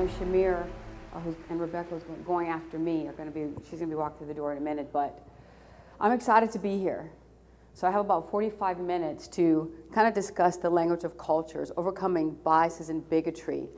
know Shamir and Rebecca was going after me. She's going to be walking through the door in a minute, but I'm excited to be here. So I have about 45 minutes to kind of discuss the language of cultures, overcoming biases and bigotry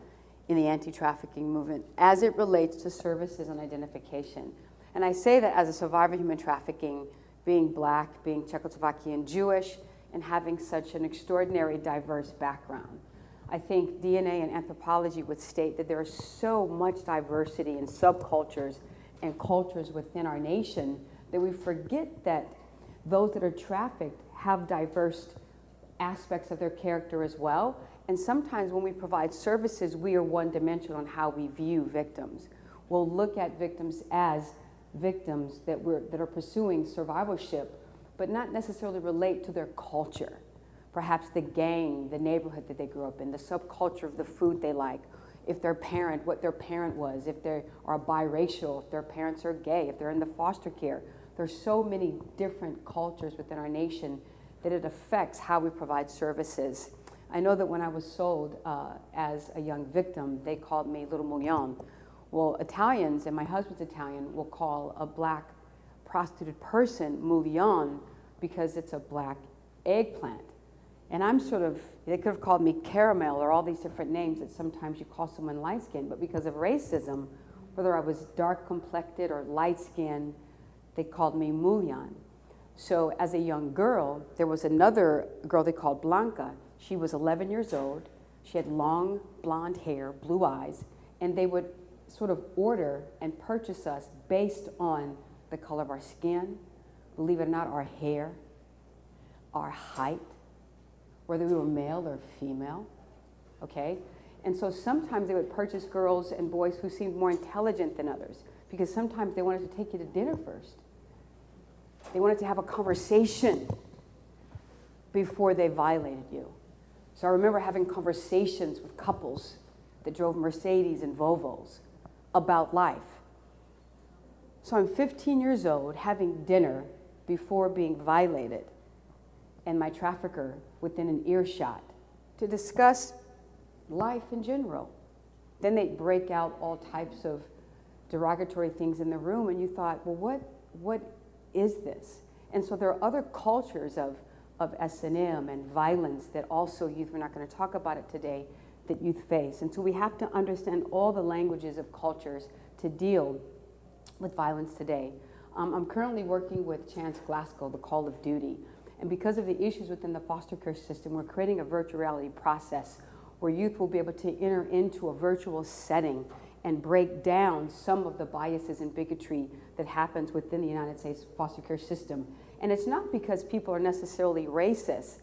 in the anti-trafficking movement as it relates to services and identification. And I say that as a survivor of human trafficking, being Black, being Czechoslovakian Jewish, and having such an extraordinary diverse background. I think DNA and anthropology would state that there is so much diversity in subcultures and cultures within our nation that we forget that those that are trafficked have diverse aspects of their character as well. And sometimes when we provide services, we are one-dimensional on how we view victims. We'll look at victims as victims that are pursuing survivorship, but not necessarily relate to their culture. Perhaps the gang, the neighborhood that they grew up in, the subculture of the food they like, if their parent, what their parent was, if they are biracial, if their parents are gay, if they're in the foster care. There's so many different cultures within our nation that it affects how we provide services. I know that when I was sold as a young victim, they called me Little Mouillon. Well, Italians, and my husband's Italian, will call a Black prostituted person Mouillon because it's a Black eggplant. And I'm they could have called me Caramel or all these different names that sometimes you call someone light-skinned, but because of racism, whether I was dark-complected or light-skinned, they called me Mouillon. So as a young girl, there was another girl they called Blanca. She was 11 years old. She had long blonde hair, blue eyes, and they would sort of order and purchase us based on the color of our skin, believe it or not, our hair, our height, whether we were male or female, okay? And so sometimes they would purchase girls and boys who seemed more intelligent than others, because sometimes they wanted to take you to dinner first. They wanted to have a conversation before they violated you. So I remember having conversations with couples that drove Mercedes and Volvos about life. So I'm 15 years old, having dinner before being violated, and my trafficker within an earshot to discuss life in general. Then they'd break out all types of derogatory things in the room, and you thought, well, what is this? And so there are other cultures of S&M and violence that also youth, we're not going to talk about it today, that youth face. And so we have to understand all the languages of cultures to deal with violence today. I'm currently working with Chance Glasgow, The Call of Duty. And because of the issues within the foster care system, we're creating a virtual reality process where youth will be able to enter into a virtual setting and break down some of the biases and bigotry that happens within the United States foster care system. And it's not because people are necessarily racist.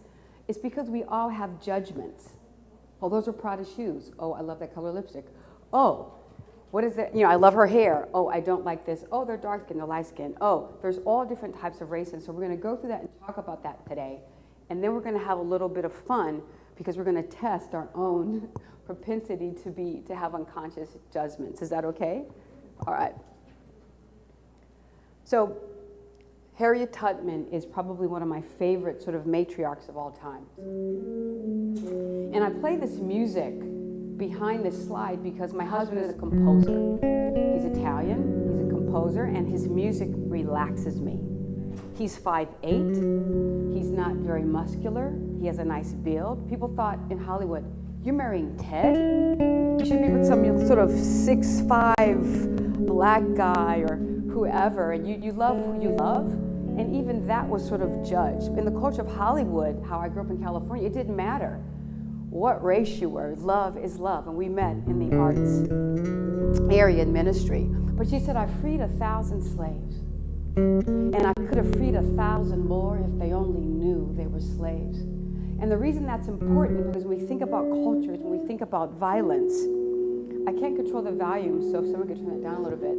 It's because we all have judgments. Oh, those are Prada shoes. Oh, I love that color lipstick. Oh, what is that? You know, I love her hair. Oh, I don't like this. Oh, they're dark skinned, they're light skinned. Oh, there's all different types of races. So we're going to go through that and talk about that today. And then we're going to have a little bit of fun because we're going to test our own propensity to have unconscious judgments. Is that okay? All right. So Harriet Tubman is probably one of my favorite sort of matriarchs of all time. And I play this music behind this slide because my husband is a composer. He's Italian, he's a composer, and his music relaxes me. He's 5'8", he's not very muscular, he has a nice build. People thought in Hollywood, you're marrying Ted? You should be with some sort of 6'5" Black guy or whoever, and you love who you love. And even that was sort of judged. In the culture of Hollywood, how I grew up in California, it didn't matter what race you were. Love is love. And we met in the arts area in ministry. But she said, I freed 1,000 slaves. And I could have freed 1,000 more if they only knew they were slaves. And the reason that's important, because when we think about cultures, when we think about violence, I can't control the volume, so if someone could turn it down a little bit.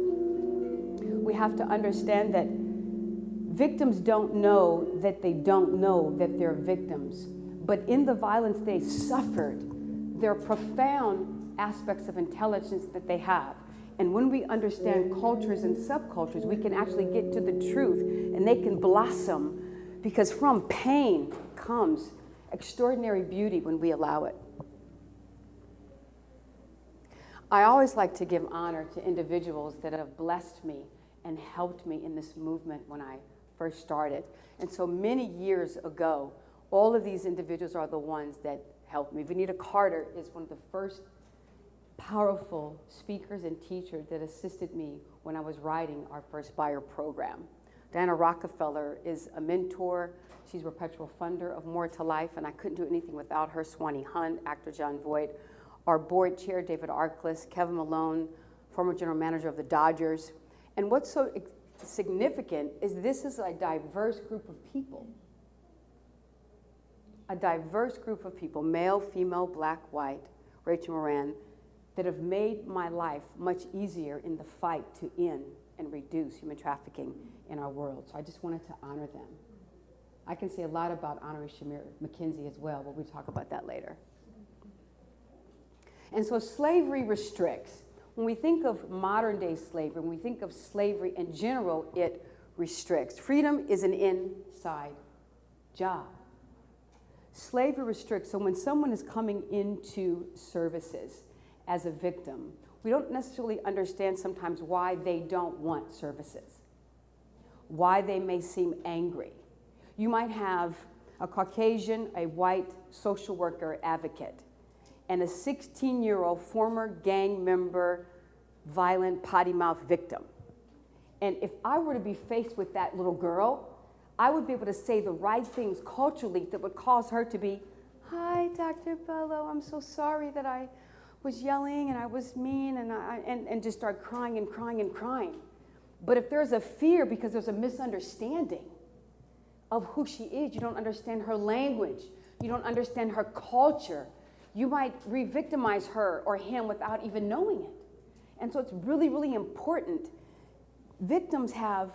We have to understand that victims don't know that they don't know that they're victims. But in the violence they suffered, there are profound aspects of intelligence that they have. And when we understand cultures and subcultures, we can actually get to the truth and they can blossom, because from pain comes extraordinary beauty when we allow it. I always like to give honor to individuals that have blessed me and helped me in this movement when I first started. And so many years ago, all of these individuals are the ones that helped me. Vanita Carter is one of the first powerful speakers and teachers that assisted me when I was writing our first buyer program. Diana Rockefeller is a mentor. She's a perpetual funder of More to Life, and I couldn't do anything without her. Swanee Hunt, actor John Voight, our board chair, David Arkless, Kevin Malone, former general manager of the Dodgers. And what's so significant is this is a diverse group of people. A diverse group of people, male, female, black, white, Rachel Moran, that have made my life much easier in the fight to end and reduce human trafficking in our world. So I just wanted to honor them. I can say a lot about Honoree Shamir McKenzie as well, but we'll talk about that later. And so slavery restricts. When we think of modern day slavery, when we think of slavery in general, it restricts. Freedom is an inside job. Slavery restricts, so when someone is coming into services as a victim, we don't necessarily understand sometimes why they don't want services, why they may seem angry. You might have a Caucasian, a white social worker advocate, and a 16-year-old former gang member, violent potty mouth victim. And if I were to be faced with that little girl, I would be able to say the right things culturally that would cause her to be, "Hi, Dr. Bello, I'm so sorry that I was yelling and I was mean," and just start crying and crying and crying. But if there's a fear because there's a misunderstanding of who she is, you don't understand her language, you don't understand her culture, you might re-victimize her or him without even knowing it. And so it's really, really important. Victims have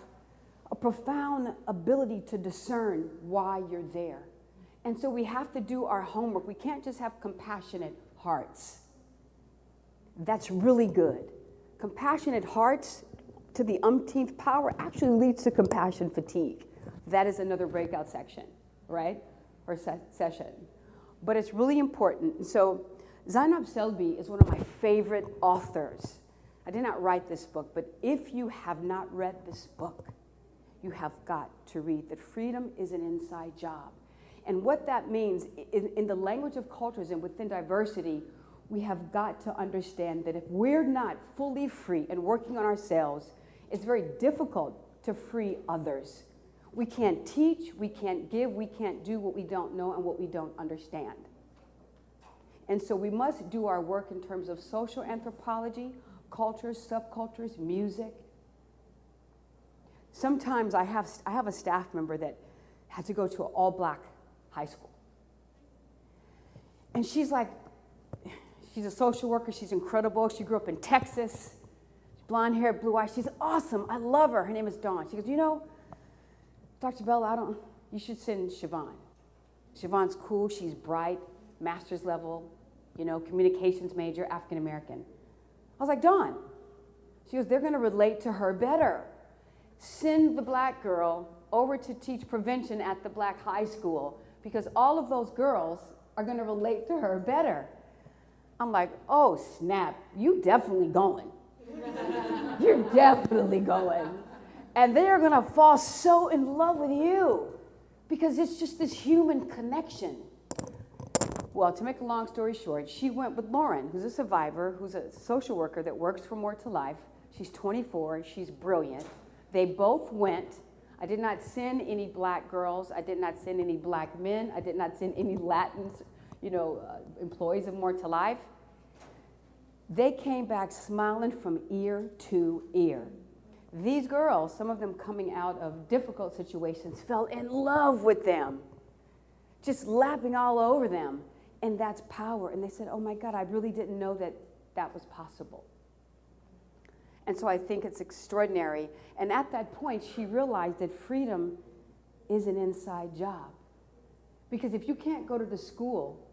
a profound ability to discern why you're there. And so we have to do our homework. We can't just have compassionate hearts. That's really good. Compassionate hearts to the umpteenth power actually leads to compassion fatigue. That is another breakout section, right? Or session. But it's really important. So Zainab Selby is one of my favorite authors. I did not write this book, but if you have not read this book, you have got to read that freedom is an inside job. And what that means, in the language of cultures and within diversity, we have got to understand that if we're not fully free and working on ourselves, it's very difficult to free others. We can't teach, we can't give, we can't do what we don't know and what we don't understand. And so we must do our work in terms of social anthropology, cultures, subcultures, music. Sometimes I have a staff member that had to go to an all-black high school. And she's like, she's a social worker, she's incredible, she grew up in Texas, blonde hair, blue eyes, she's awesome, I love her, her name is Dawn. She goes, you know, Dr. Bello, you should send Siobhan. Siobhan's cool, she's bright, master's level, you know, communications major, African American. I was like, Dawn. She goes, they're gonna relate to her better. Send the black girl over to teach prevention at the black high school because all of those girls are gonna relate to her better. I'm like, oh snap, you definitely going. You're definitely going. And they are gonna fall so in love with you because it's just this human connection. Well, to make a long story short, she went with Lauren, who's a survivor, who's a social worker that works for More to Life. She's 24, she's brilliant. They both went. I did not send any black girls. I did not send any black men. I did not send any Latins, employees of More to Life. They came back smiling from ear to ear. These girls, some of them coming out of difficult situations, fell in love with them, just lapping all over them. And that's power. And they said, oh my God, I really didn't know that that was possible. And so I think it's extraordinary. And at that point, she realized that freedom is an inside job. Because if you can't go to the school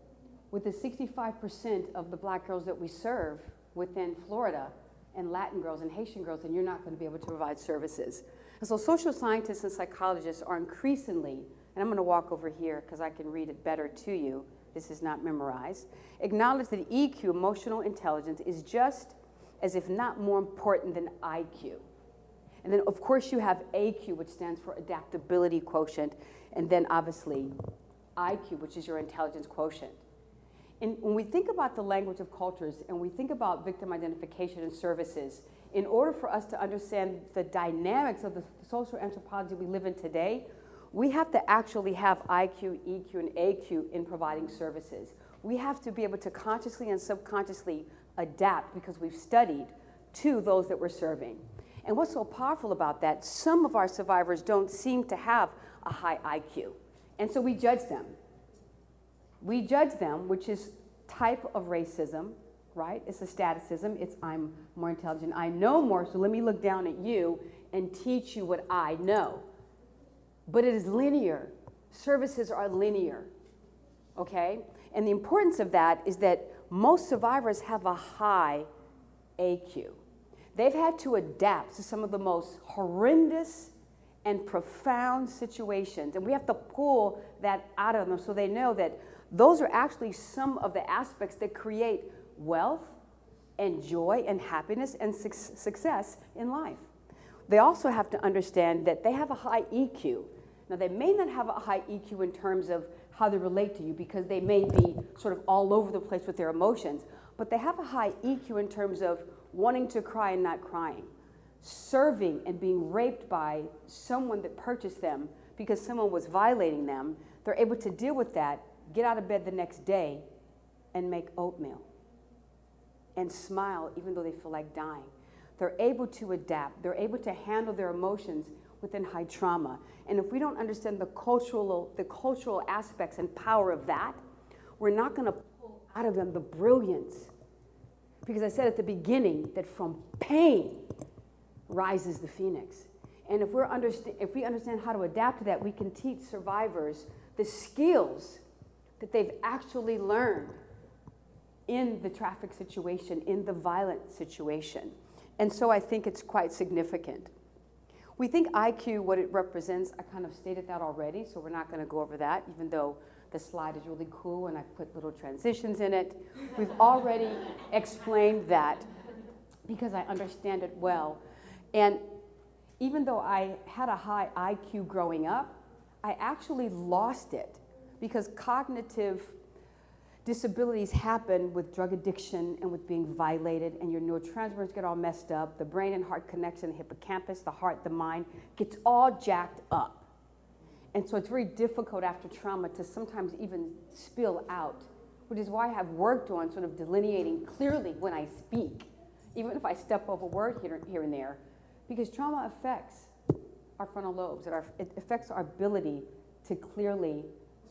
with the 65% of the black girls that we serve within Florida, and Latin girls and Haitian girls, then you're not going to be able to provide services. And so social scientists and psychologists are increasingly and I'm going to walk over here because I can read it better to you. This is not memorized. Acknowledge that EQ, emotional intelligence, is just as if not more important than IQ. And then, of course, you have AQ, which stands for adaptability quotient, and then obviously IQ, which is your intelligence quotient. And when we think about the language of cultures and we think about victim identification and services, in order for us to understand the dynamics of the social anthropology we live in today, we have to actually have IQ, EQ, and AQ in providing services. We have to be able to consciously and subconsciously adapt because we've studied to those that we're serving. And what's so powerful about that, some of our survivors don't seem to have a high IQ. And so we judge them. We judge them, which is type of racism, right? It's a staticism. It's I'm more intelligent. I know more, so let me look down at you and teach you what I know. But it is linear. Services are linear, okay? And the importance of that is that most survivors have a high AQ. They've had to adapt to some of the most horrendous and profound situations. And we have to pull that out of them so they know that those are actually some of the aspects that create wealth and joy and happiness and success in life. They also have to understand that they have a high EQ. Now, they may not have a high EQ in terms of how they relate to you because they may be sort of all over the place with their emotions, but they have a high EQ in terms of wanting to cry and not crying, serving and being raped by someone that purchased them because someone was violating them. They're able to deal with that, get out of bed the next day, and make oatmeal and smile even though they feel like dying. They're able to adapt. They're able to handle their emotions within high trauma. And if we don't understand the cultural aspects and power of that, we're not going to pull out of them the brilliance. Because I said at the beginning that from pain rises the phoenix. And if we understand how to adapt to that, we can teach survivors the skills that they've actually learned in the traffic situation, in the violent situation. And so I think it's quite significant. We think IQ, what it represents, I kind of stated that already, so we're not going to go over that, even though the slide is really cool and I put little transitions in it. We've already explained that because I understand it well. And even though I had a high IQ growing up, I actually lost it because cognitive disabilities happen with drug addiction and with being violated, and your neurotransmitters get all messed up. The brain and heart connection, the hippocampus, the heart, the mind, gets all jacked up. And so it's very difficult after trauma to sometimes even spill out, which is why I have worked on sort of delineating clearly when I speak, even if I step over a word here and there, because trauma affects our frontal lobes. It affects our ability to clearly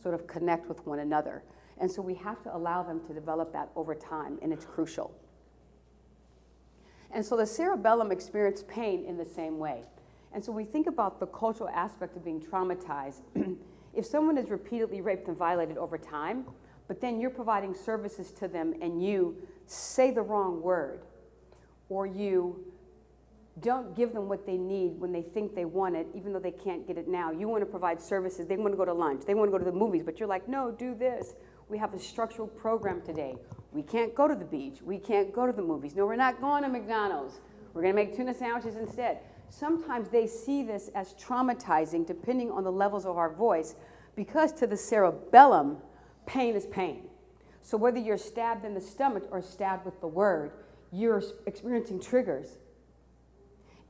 sort of connect with one another. And so we have to allow them to develop that over time, and it's crucial. And so the cerebellum experienced pain in the same way. And so we think about the cultural aspect of being traumatized. If someone is repeatedly raped and violated over time, but then you're providing services to them and you say the wrong word, or you don't give them what they need when they think they want it, even though they can't get it now. You want to provide services. They want to go to lunch. They want to go to the movies, but you're like, no, do this. We have a structural program today. We can't go to the beach. We can't go to the movies. No, we're not going to McDonald's. We're going to make tuna sandwiches instead. Sometimes they see this as traumatizing depending on the levels of our voice, because to the cerebellum, pain is pain. So whether you're stabbed in the stomach or stabbed with the word, you're experiencing triggers.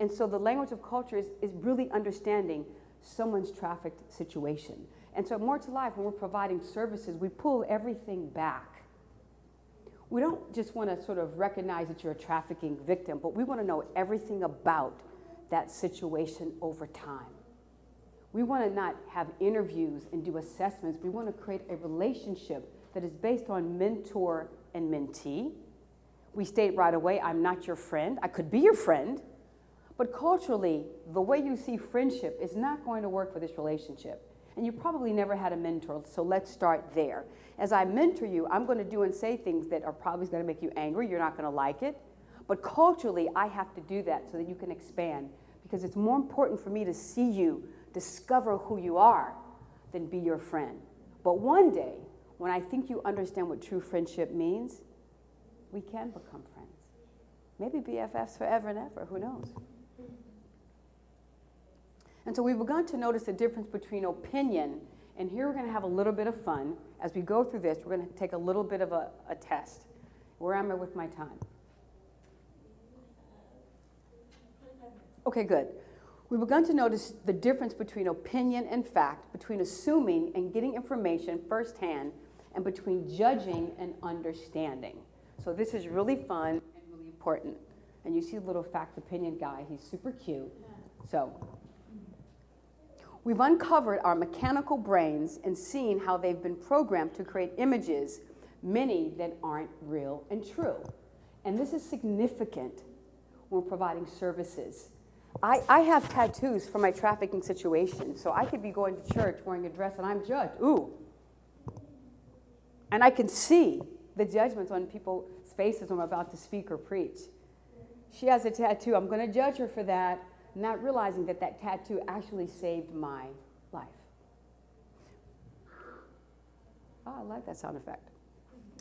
And so the language of culture is really understanding someone's trafficked situation. And so more to life, when we're providing services, we pull everything back. We don't just want to sort of recognize that you're a trafficking victim, but we want to know everything about that situation over time. We want to not have interviews and do assessments. We want to create a relationship that is based on mentor and mentee. We state right away, I'm not your friend. I could be your friend, but culturally, the way you see friendship is not going to work for this relationship. And you probably never had a mentor, so let's start there. As I mentor you, I'm going to do and say things that are probably going to make you angry. You're not going to like it. But culturally, I have to do that so that you can expand, because it's more important for me to see you discover who you are than be your friend. But one day, when I think you understand what true friendship means, we can become friends. Maybe BFFs forever and ever, who knows? And so we've begun to notice the difference between opinion, and here we're going to have a little bit of fun. As we go through this, we're going to take a little bit of a test. Where am I with my time? Okay, good. We've begun to notice the difference between opinion and fact, between assuming and getting information firsthand, and between judging and understanding. So this is really fun and really important. And you see the little fact opinion guy, he's super cute. So we've uncovered our mechanical brains and seen how they've been programmed to create images, many that aren't real and true. And this is significant when we're providing services. I have tattoos from my trafficking situation, so I could be going to church wearing a dress and I'm judged. Ooh. And I can see the judgments on people's faces when I'm about to speak or preach. She has a tattoo. I'm going to judge her for that, not realizing that that tattoo actually saved my life. Oh, I like that sound effect.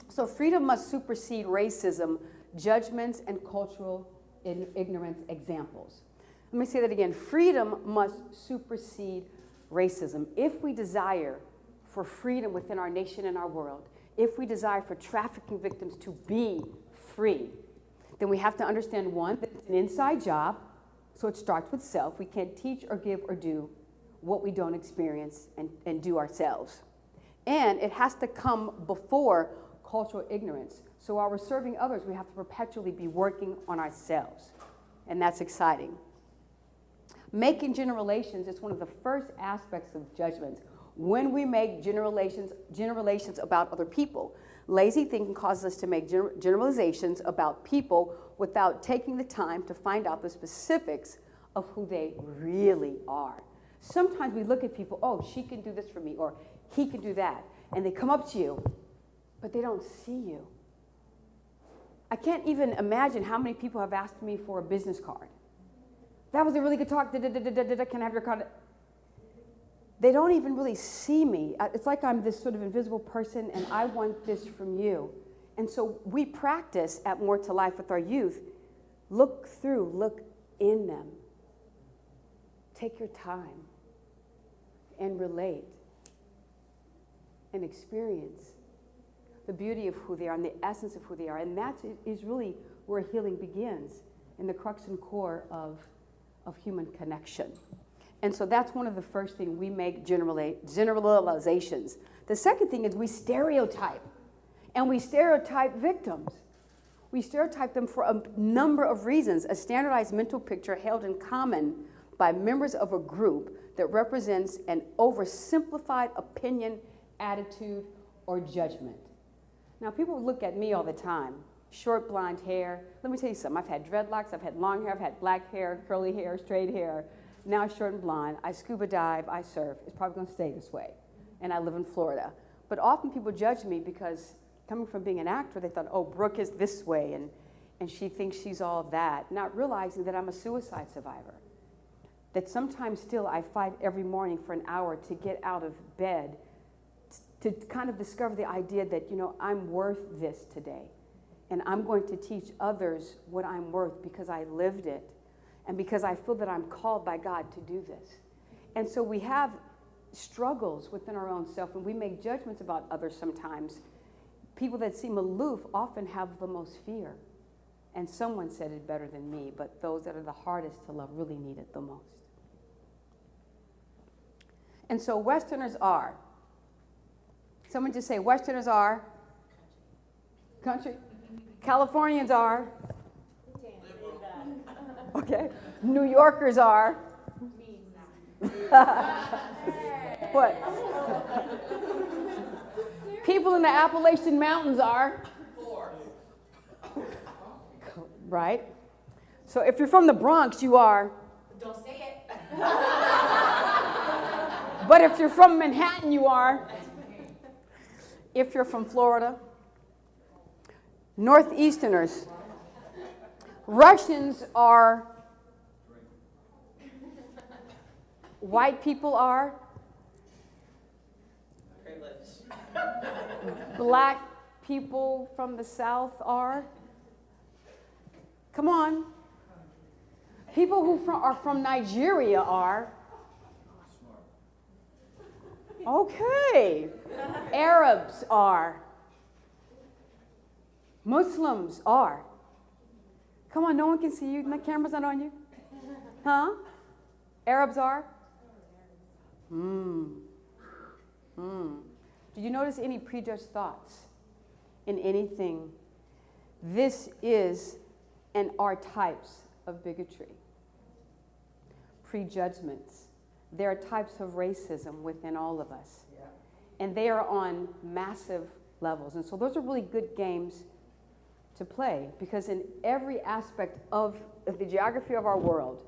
So freedom must supersede racism, judgments, and cultural ignorance examples. Let me say that again. Freedom must supersede racism. If we desire for freedom within our nation and our world, if we desire for trafficking victims to be free, then we have to understand, one, that it's an inside job, so it starts with self. We can't teach or give or do what we don't experience and do ourselves. And it has to come before cultural ignorance. So while we're serving others, we have to perpetually be working on ourselves. And that's exciting. Making generalizations is one of the first aspects of judgment. When we make generalizations about other people, lazy thinking causes us to make generalizations about people without taking the time to find out the specifics of who they really are. Sometimes we look at people, oh, she can do this for me, or he can do that, and they come up to you, but they don't see you. I can't even imagine how many people have asked me for a business card. That was a really good talk. Can I have your card? They don't even really see me. It's like I'm this sort of invisible person, and I want this from you. And so we practice at More to Life with our youth. Look in them. Take your time and relate and experience the beauty of who they are and the essence of who they are. And that is really where healing begins, in the crux and core of human connection. And so that's one of the first things we make generalizations. The second thing is we stereotype. And we stereotype victims. We stereotype them for a number of reasons. A standardized mental picture held in common by members of a group that represents an oversimplified opinion, attitude, or judgment. Now, people look at me all the time. Short blonde hair. Let me tell you something. I've had dreadlocks, I've had long hair, I've had black hair, curly hair, straight hair. Now short and blonde. I scuba dive, I surf. It's probably going to stay this way. And I live in Florida. But often people judge me because coming from being an actor, they thought, oh, Brooke is this way, and she thinks she's all that, not realizing that I'm a suicide survivor. That sometimes still I fight every morning for an hour to get out of bed, to kind of discover the idea that, you know, I'm worth this today. And I'm going to teach others what I'm worth because I lived it and because I feel that I'm called by God to do this. And so we have struggles within our own self, and we make judgments about others sometimes. People that seem aloof often have the most fear. And someone said it better than me, but those that are the hardest to love really need it the most. And so Westerners are. Someone just say, Westerners are. Country. Californians are. Okay. New Yorkers are. What? People in the Appalachian Mountains are. Right? So if you're from the Bronx, you are. Don't say it. But if you're from Manhattan, you are. If you're from Florida. Northeasterners. Russians are. White people are. Black people from the South are? Come on. People who are from Nigeria are? Okay. Arabs are. Muslims are. Come on, no one can see you. The camera's not on you. Huh? Arabs are? Did you notice any prejudged thoughts in anything? This is and are types of bigotry. Prejudgments. There are types of racism within all of us. Yeah. And they are on massive levels. And so those are really good games to play, because in every aspect of the geography of our world,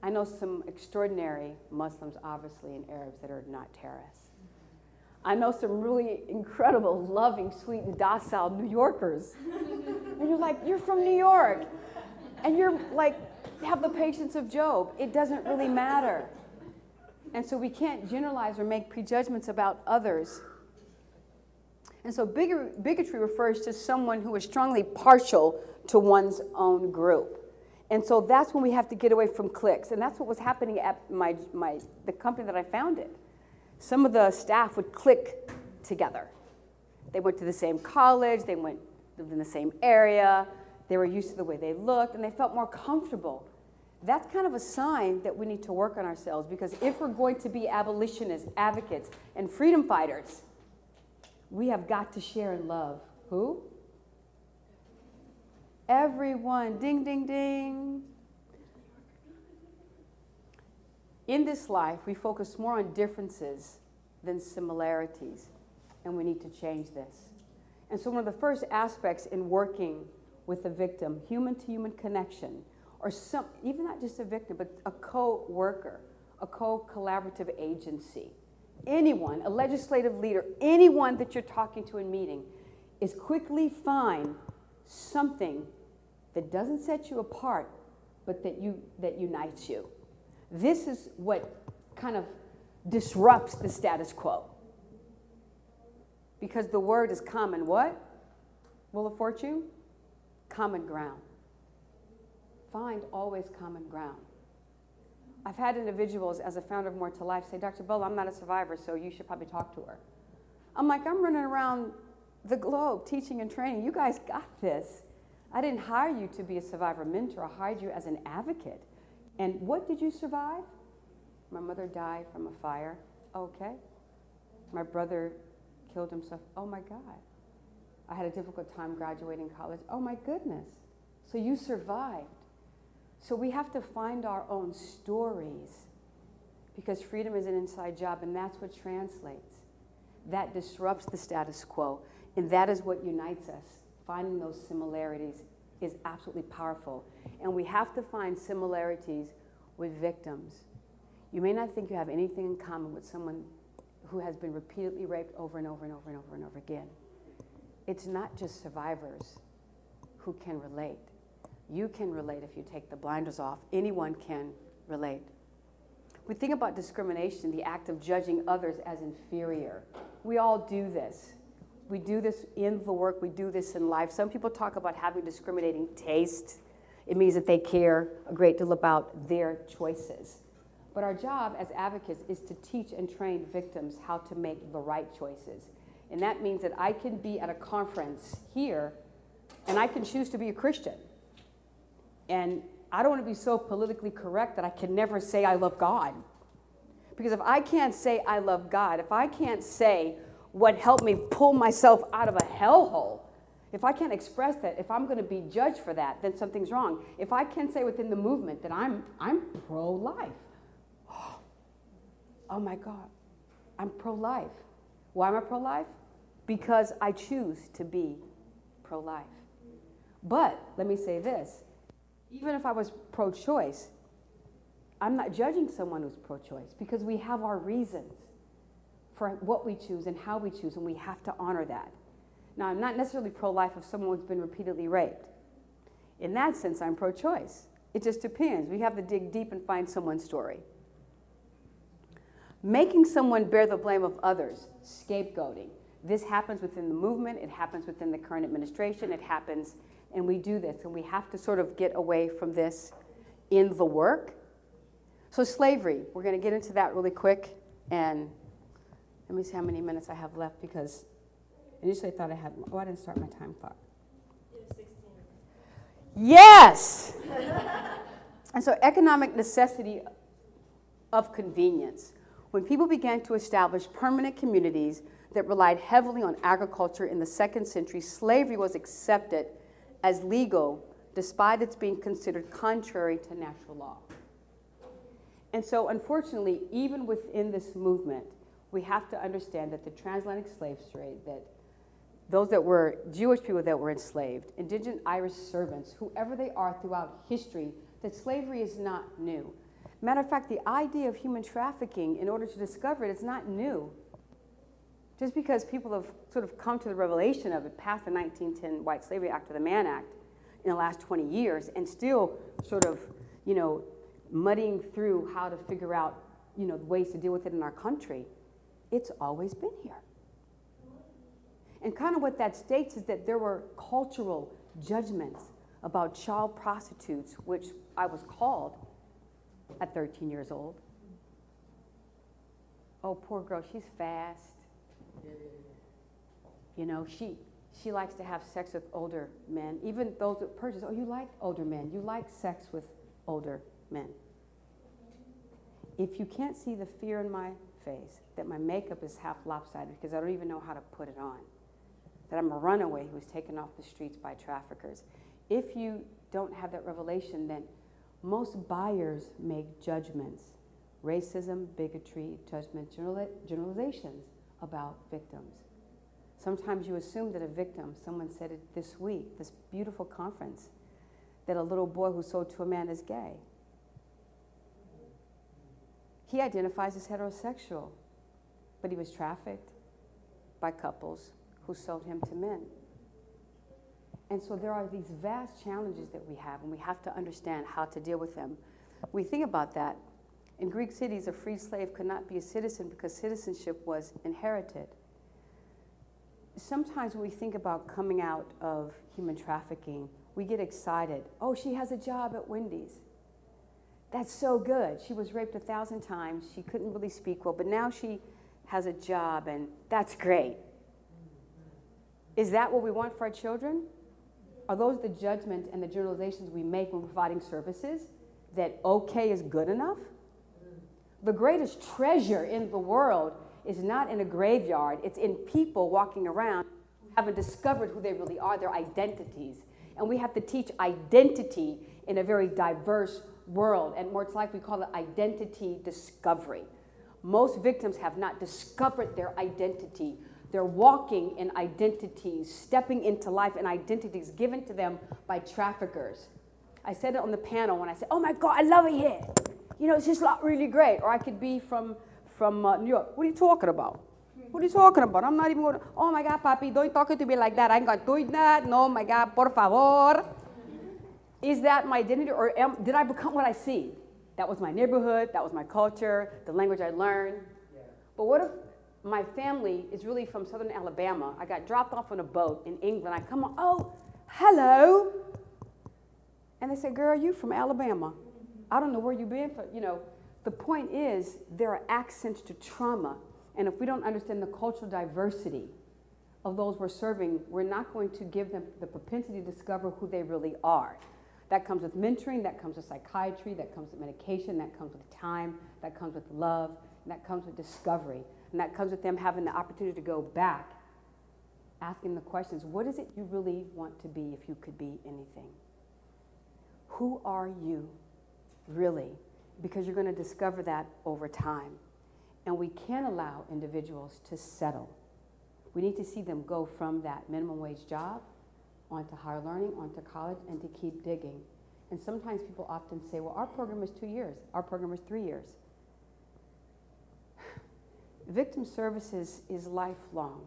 I know some extraordinary Muslims, obviously, and Arabs that are not terrorists. I know some really incredible, loving, sweet, and docile New Yorkers. And you're like, you're from New York. And you're like, have the patience of Job. It doesn't really matter. And so we can't generalize or make prejudgments about others. And so bigotry refers to someone who is strongly partial to one's own group. And so that's when we have to get away from cliques. And that's what was happening at the company that I founded. Some of the staff would click together. They went to the same college, lived in the same area, they were used to the way they looked, and they felt more comfortable. That's kind of a sign that we need to work on ourselves, because if we're going to be abolitionists, advocates, and freedom fighters, we have got to share and love who? Everyone. Ding, ding, ding. In this life, we focus more on differences than similarities, and we need to change this. And so one of the first aspects in working with a victim, human-to-human connection, or even not just a victim, but a co-worker, a co-collaborative agency, anyone, a legislative leader, anyone that you're talking to in meeting, is quickly find something that doesn't set you apart, but that unites you. This is what kind of disrupts the status quo. Because the word is common what? Will afford you? Common ground. Find always common ground. I've had individuals, as a founder of More to Life, say, Dr. Bello, I'm not a survivor, so you should probably talk to her. I'm like, I'm running around the globe teaching and training. You guys got this. I didn't hire you to be a survivor mentor. I hired you as an advocate. And what did you survive? My mother died from a fire. Okay. My brother killed himself. Oh my God. I had a difficult time graduating college. Oh my goodness. So you survived. So we have to find our own stories, because freedom is an inside job, and that's what translates. That disrupts the status quo, and that is what unites us. Finding those similarities is absolutely powerful. And we have to find similarities with victims. You may not think you have anything in common with someone who has been repeatedly raped over and over and over and over and over again. It's not just survivors who can relate. You can relate if you take the blinders off. Anyone can relate. We think about discrimination, the act of judging others as inferior. We all do this. We do this in the work, we do this in life. Some people talk about having discriminating taste. It means that they care a great deal about their choices. But our job as advocates is to teach and train victims how to make the right choices. And that means that I can be at a conference here, and I can choose to be a Christian. And I don't want to be so politically correct that I can never say I love God. Because if I can't say I love God, if I can't say what helped me pull myself out of a hellhole, if I can't express that, if I'm going to be judged for that, then something's wrong. If I can't say within the movement that I'm pro-life. Oh my God, I'm pro-life. Why am I pro-life? Because I choose to be pro-life. But let me say this. Even if I was pro-choice, I'm not judging someone who's pro-choice, because we have our reasons for what we choose and how we choose, and we have to honor that. Now, I'm not necessarily pro-life if someone's been repeatedly raped. In that sense, I'm pro-choice. It just depends. We have to dig deep and find someone's story. Making someone bear the blame of others, scapegoating. This happens within the movement, it happens within the current administration, it happens, and we do this, and we have to sort of get away from this in the work. So slavery, we're going to get into that really quick, and let me see how many minutes I have left, because initially I thought I had, oh, I didn't start my time clock. Yes! And so economic necessity of convenience. When people began to establish permanent communities that relied heavily on agriculture in the 2nd century, slavery was accepted as legal despite its being considered contrary to natural law. And so unfortunately, even within this movement, we have to understand that the transatlantic slave trade, that those that were Jewish people that were enslaved, indigenous Irish servants, whoever they are throughout history, that slavery is not new. Matter of fact, the idea of human trafficking, in order to discover it, is not new. Just because people have sort of come to the revelation of it past the 1910 White Slavery Act or the Mann Act in the last 20 years, and still sort of, muddying through how to figure out, ways to deal with it in our country, it's always been here. And kind of what that states is that there were cultural judgments about child prostitutes, which I was called at 13 years old. Oh, poor girl, she's fast. She likes to have sex with older men. Even those that purchase, oh, you like older men. You like sex with older men. If you can't see the fear in my face, that my makeup is half lopsided because I don't even know how to put it on, that I'm a runaway who was taken off the streets by traffickers. If you don't have that revelation, then most buyers make judgments, racism, bigotry, judgment, generalizations about victims. Sometimes you assume that a victim, someone said it this week, this beautiful conference, that a little boy who sold to a man is gay. He identifies as heterosexual, but he was trafficked by couples who sold him to men. And so there are these vast challenges that we have, and we have to understand how to deal with them. We think about that. In Greek cities, a free slave could not be a citizen because citizenship was inherited. Sometimes when we think about coming out of human trafficking, we get excited. Oh, she has a job at Wendy's. That's so good. She was raped 1,000 times. She couldn't really speak well, but now she has a job, and that's great. Is that what we want for our children? Are those the judgments and the generalizations we make when providing services, that okay is good enough? The greatest treasure in the world is not in a graveyard. It's in people walking around who haven't discovered who they really are, their identities. And we have to teach identity in a very diverse world. And more to life, we call it identity discovery. Most victims have not discovered their identity. They're walking in identities, stepping into life in identities given to them by traffickers. I said it on the panel when I said, oh my God, I love it here. It's just really great. Or I could be from New York. What are you talking about? What are you talking about? I'm not even going to, oh my God, papi, don't talk to me like that. I ain't going to do that. No, my God, por favor. Is that my identity, or did I become what I see? That was my neighborhood, that was my culture, the language I learned. Yeah. But what if my family is really from southern Alabama? I got dropped off on a boat in England. I come on, oh, hello. And they say, girl, you from Alabama. I don't know where you've been, but the point is there are accents to trauma. And if we don't understand the cultural diversity of those we're serving, we're not going to give them the propensity to discover who they really are. That comes with mentoring, that comes with psychiatry, that comes with medication, that comes with time, that comes with love, and that comes with discovery. And that comes with them having the opportunity to go back, asking the questions, what is it you really want to be if you could be anything? Who are you really? Because you're going to discover that over time. And we can't allow individuals to settle. We need to see them go from that minimum wage job onto higher learning, onto college, and to keep digging. And sometimes people often say, well, our program is 2 years. Our program is 3 years. Victim services is lifelong.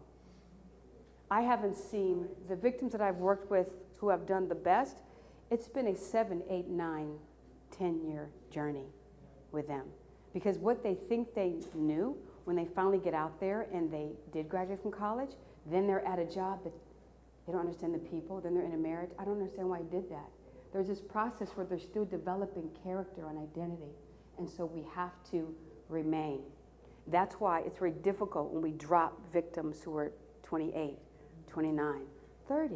I haven't seen the victims that I've worked with who have done the best. It's been a 7, 8, 9, 10-year journey with them. Because what they think they knew when they finally get out there and they did graduate from college, Then they're at a job that they don't understand the people. Then they're in a marriage. I don't understand why I did that. There's this process where they're still developing character and identity. And so we have to remain. That's why it's very difficult when we drop victims who are 28, 29, 30,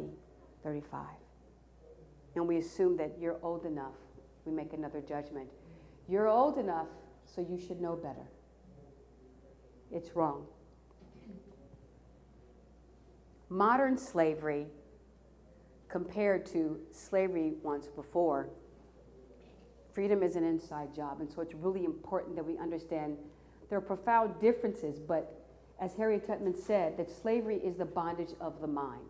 35. And we assume that you're old enough. We make another judgment. You're old enough, so you should know better. It's wrong. Modern slavery, compared to slavery once before, freedom is an inside job, and so it's really important that we understand there are profound differences, but as Harriet Tubman said, that slavery is the bondage of the mind.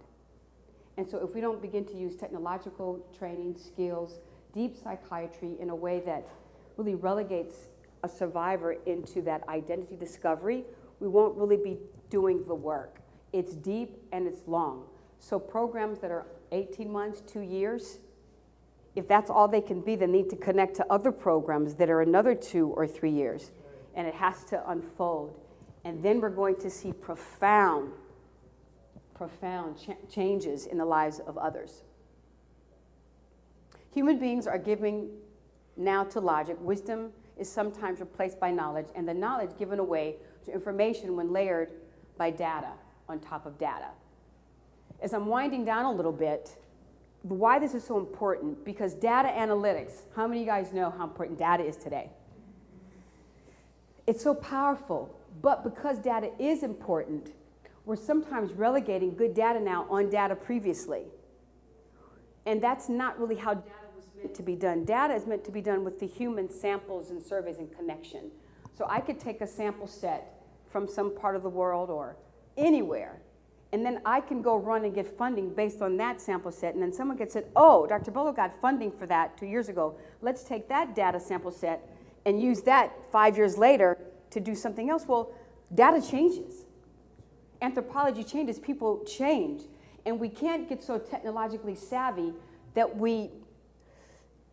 And so if we don't begin to use technological training, skills, deep psychiatry in a way that really relegates a survivor into that identity discovery, we won't really be doing the work. It's deep and it's long. So programs that are 18 months, 2 years, if that's all they can be, they need to connect to other programs that are another 2 or 3 years. And it has to unfold. And then we're going to see profound changes in the lives of others. Human beings are giving now to logic. Wisdom is sometimes replaced by knowledge, and the knowledge given away to information when layered by data on top of data. As I'm winding down a little bit, why this is so important, because data analytics, how many of you guys know how important data is today? It's so powerful, but because data is important, we're sometimes relegating good data now on data previously. And that's not really how data was meant to be done. Data is meant to be done with the human samples and surveys and connection. So I could take a sample set from some part of the world or anywhere, and then I can go run and get funding based on that sample set, and then someone could say, oh, Dr. Bello got funding for that 2 years ago. Let's take that data sample set and use that 5 years later to do something else. Well, data changes. Anthropology changes, people change. And we can't get so technologically savvy that we,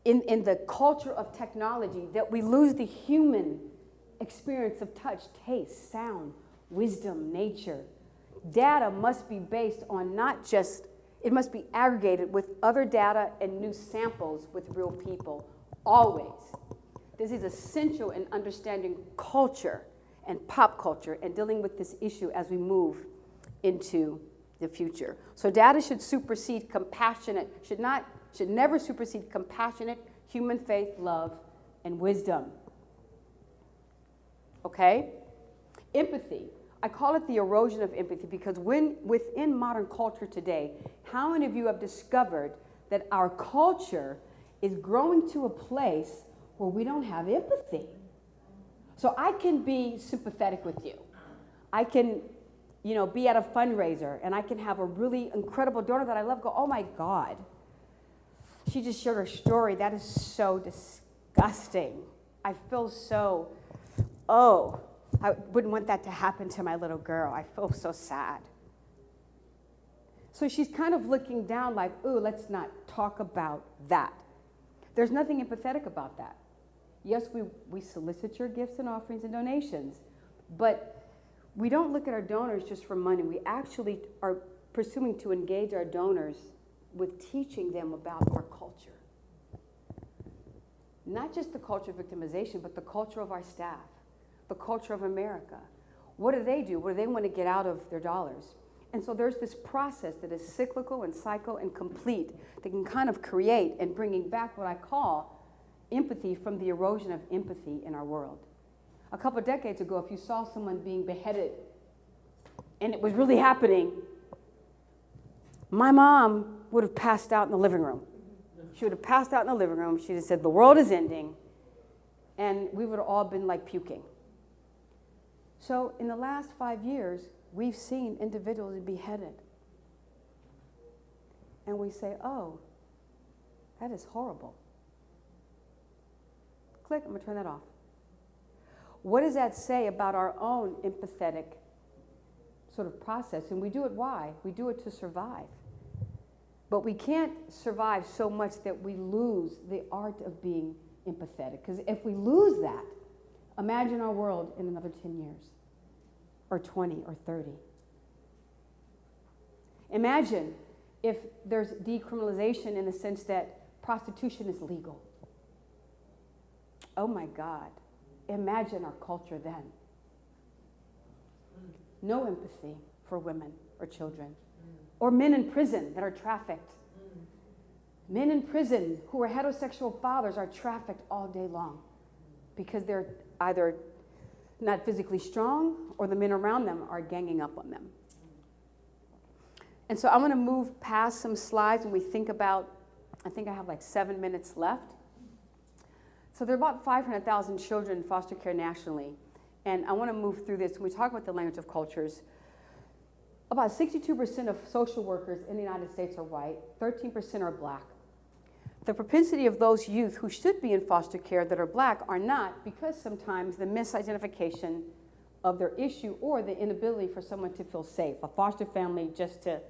in the culture of technology, that we lose the human experience of touch, taste, sound, wisdom, nature. Data must be based on not just, it must be aggregated with other data and new samples with real people, always. This is essential in understanding culture and pop culture and dealing with this issue as we move into the future. So data should supersede compassionate, should never supersede compassionate human faith, love, and wisdom. Okay? Empathy. I call it the erosion of empathy because within modern culture today, how many of you have discovered that our culture is growing to a place where we don't have empathy? So I can be sympathetic with you. I can, be at a fundraiser and I can have a really incredible donor that I love go, oh my God, she just shared her story. That is so disgusting. I feel so, I wouldn't want that to happen to my little girl. I feel so sad. So she's kind of looking down like, ooh, let's not talk about that. There's nothing empathetic about that. Yes, we solicit your gifts and offerings and donations, but we don't look at our donors just for money. We actually are pursuing to engage our donors with teaching them about our culture. Not just the culture of victimization, but the culture of our staff, the culture of America. What do? What do they want to get out of their dollars? And so there's this process that is cyclical and cycle and complete that can kind of create and bringing back what I call empathy from the erosion of empathy in our world. A couple of decades ago, if you saw someone being beheaded and it was really happening, my mom would have passed out in the living room. She would have passed out in the living room. She'd have said, the world is ending. And we would have all been like puking. So in the last 5 years, we've seen individuals beheaded. And we say, oh, that is horrible. Click, I'm going to turn that off. What does that say about our own empathetic sort of process? And we do it why? We do it to survive. But we can't survive so much that we lose the art of being empathetic. Because if we lose that, imagine our world in another 10 years, or 20, or 30. Imagine if there's decriminalization in the sense that prostitution is legal. Oh my God. Imagine our culture then. No empathy for women or children. Or men in prison that are trafficked. Men in prison who are heterosexual fathers are trafficked all day long because they're either not physically strong or the men around them are ganging up on them. And so I'm going to move past some slides when we think about, I think I have like 7 minutes left. So there are about 500,000 children in foster care nationally. And I want to move through this. When we talk about the language of cultures, about 62% of social workers in the United States are white, 13% are black. The propensity of those youth who should be in foster care that are black are not, because sometimes the misidentification of their issue or the inability for someone to feel safe, a foster family just to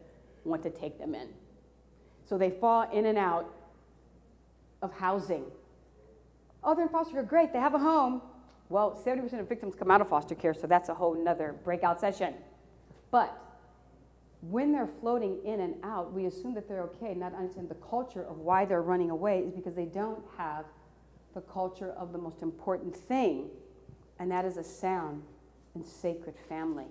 want to take them in. So they fall in and out of housing. Oh, they're in foster care, great, they have a home. Well, 70% of victims come out of foster care, so that's a whole nother breakout session. But when they're floating in and out, we assume that they're okay, not understand the culture of why they're running away is because they don't have the culture of the most important thing, and that is a sound and sacred family.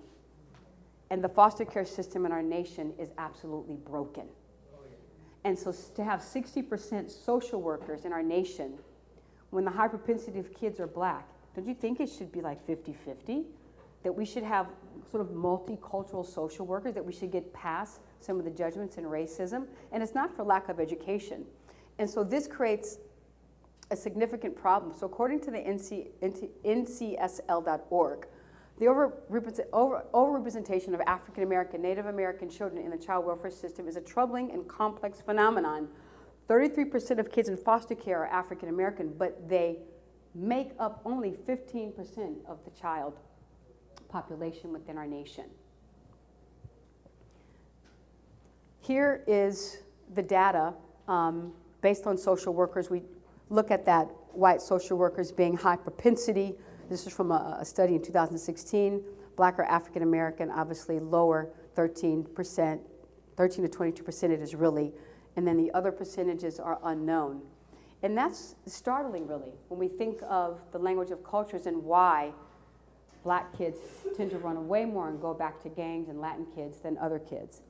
And the foster care system in our nation is absolutely broken. And so to have 60% social workers in our nation, when the high propensity of kids are black, don't you think it should be like 50-50? That we should have sort of multicultural social workers, that we should get past some of the judgments and racism. And it's not for lack of education. And so this creates a significant problem. So according to the NCSL.org, the overrepresentation of African American, Native American children in the child welfare system is a troubling and complex phenomenon. 33% of kids in foster care are African American, but they make up only 15% of the child population within our nation. Here is the data based on social workers. We look at that white social workers being high propensity. This is from a study in 2016. Black or African American, obviously lower, 13%, 13 to 22% it is really, and then the other percentages are unknown. And that's startling, really, when we think of the language of cultures and why black kids tend to run away more and go back to gangs and Latin kids than other kids.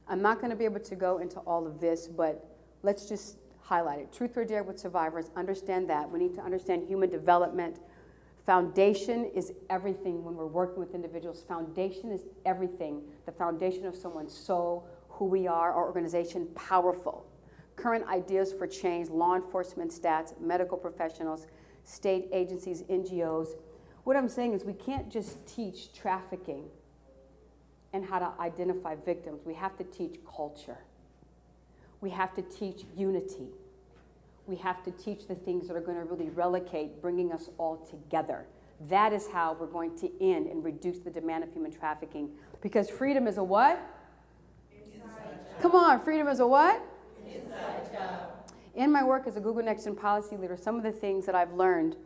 I'm not going to be able to go into all of this, but let's just highlight it. Truth or dare with survivors, understand that. We need to understand human development. Foundation is everything when we're working with individuals. Foundation is everything. The foundation of someone's soul, who we are, our organization, powerful. Current ideas for change, law enforcement stats, medical professionals, state agencies, NGOs. What I'm saying is we can't just teach trafficking and how to identify victims. We have to teach culture. We have to teach unity. We have to teach the things that are going to really relocate, bringing us all together. That is how we're going to end and reduce the demand of human trafficking. Because freedom is a what? Come on, freedom is a what? Inside job. In my work as a Google Next Gen policy leader, some of the things that I've learned,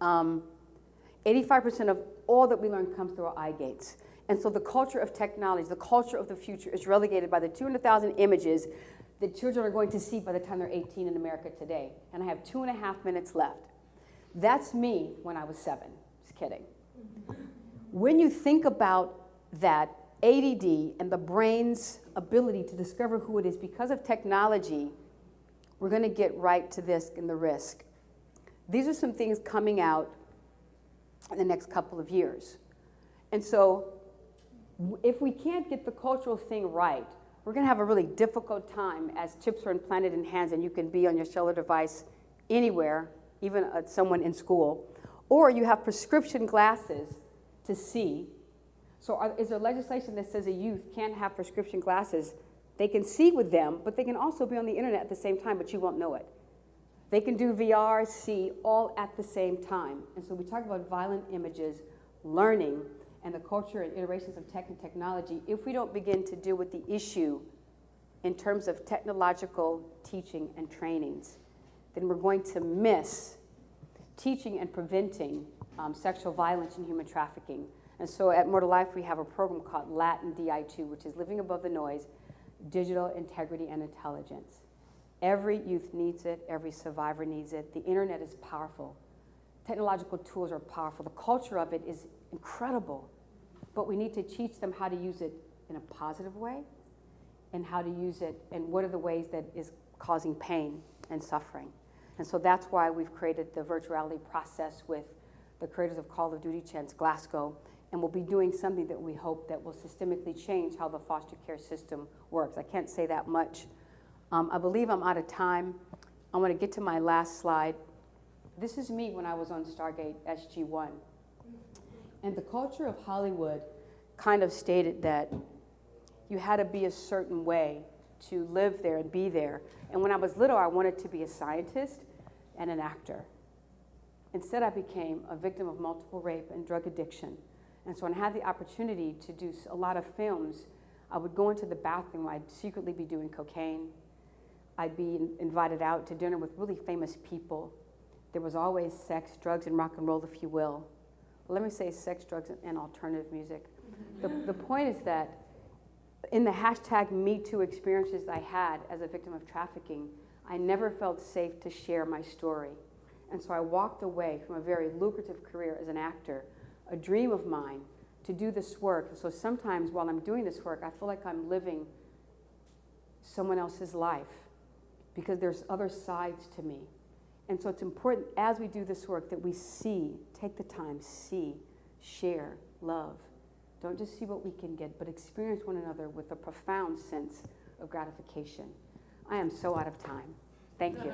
85% of all that we learn comes through our eye gates. And so the culture of technology, the culture of the future is relegated by the 200,000 images that children are going to see by the time they're 18 in America today. And I have 2.5 minutes left. That's me when I was 7. Just kidding. When you think about that ADD and the brain's ability to discover who it is because of technology, we're going to get right to this in the risk. These are some things coming out in the next couple of years. And so if we can't get the cultural thing right, we're going to have a really difficult time as chips are implanted in hands and you can be on your cellular device anywhere, even someone in school. Or you have prescription glasses to see. So is there legislation that says a youth can't have prescription glasses? They can see with them, but they can also be on the internet at the same time, but you won't know it. They can do VR, see, all at the same time. And so we talk about violent images, learning, and the culture and iterations of tech and technology. If we don't begin to deal with the issue in terms of technological teaching and trainings, then we're going to miss teaching and preventing sexual violence and human trafficking. And so at More to Life, we have a program called Latin DI2, which is Living Above the Noise, Digital Integrity and Intelligence. Every youth needs it. Every survivor needs it. The internet is powerful. Technological tools are powerful. The culture of it is incredible. But we need to teach them how to use it in a positive way and how to use it and what are the ways that is causing pain and suffering. And so that's why we've created the virtuality process with the creators of Call of Duty Chance, Glasgow, and we'll be doing something that we hope that will systemically change how the foster care system works. I can't say that much. I believe I'm out of time. I want to get to my last slide. This is me when I was on Stargate SG-1. And the culture of Hollywood kind of stated that you had to be a certain way to live there and be there. And when I was little, I wanted to be a scientist and an actor. Instead, I became a victim of multiple rape and drug addiction. And so when I had the opportunity to do a lot of films, I would go into the bathroom, I'd secretly be doing cocaine. I'd be invited out to dinner with really famous people. There was always sex, drugs, and rock and roll, if you will. Let me say sex, drugs, and alternative music. The point is that in the hashtag #MeToo experiences I had as a victim of trafficking, I never felt safe to share my story. And so I walked away from a very lucrative career as an actor, a dream of mine, to do this work. So sometimes while I'm doing this work, I feel like I'm living someone else's life because there's other sides to me. And so it's important as we do this work that we see, take the time, see, share, love. Don't just see what we can get, but experience one another with a profound sense of gratification. I am so out of time. Thank you.